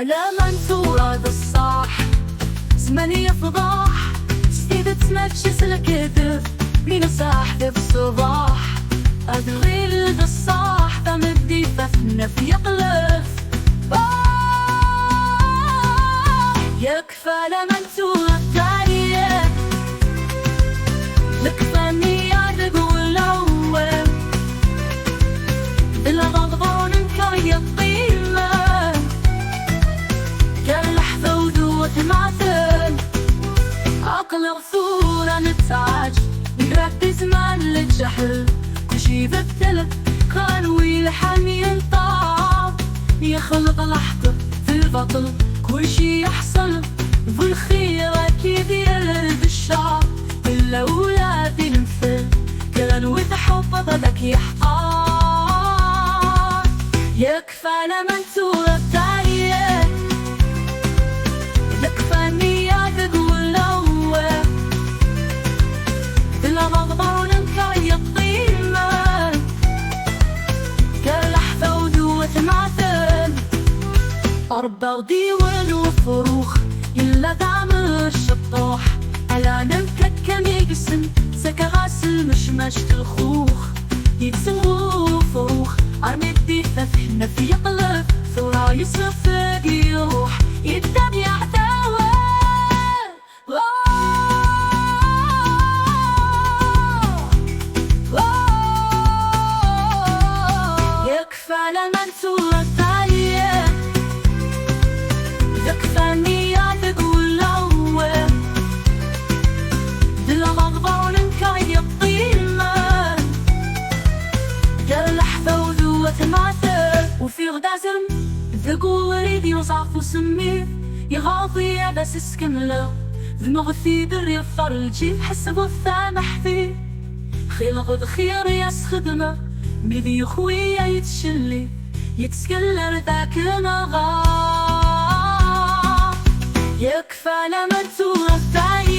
لما نثور بالصح زمان يفضح ستيد تمشي الكذب بين صاحب الصباح أدغيل بالصح تمدي ففنا في يقلف يكفى لما نثور التاريخ لكفى النية تقول الأول الغضبان كي القيمة كاللحظة ودوة معثل عقل غثورة نتعاج يركز مع الجحل كل شي ببتل كان ويلحن ينطع يخلق لحظة في البطل كل شي يحصل بالخير أكيد يرد الشعب بالأولاد المثل كان وتحب ضدك يحقار يكفى لما نثور التاريخ يكفى النية تقول الأول بالغضبان كي القيمة كاللحظة ودوة معثل أربع ديوان وفروخ يلا دعم الشطاح على نمكك كم يقسم سكا غاسل مشمش الخوخ يتسمو فروخ عرمي الديفة فحنا في يقلب ثورة يصرف يروح يتبع دواء يكفى لما نثور التاريخ يكفى النية تقول الأول بالغضبان كي القيمة كاللحظة وذوة معثل وفي غدازم ذقو وريد يوصعف وسميه يغاضي بس اسكمله ذنغثي در يفطر الجيب حسب الثامح فيه خلق خير يسخدمه بذي خويا يتشلي يتسكلر ذاك نغا يكفى لما تثور التاريخ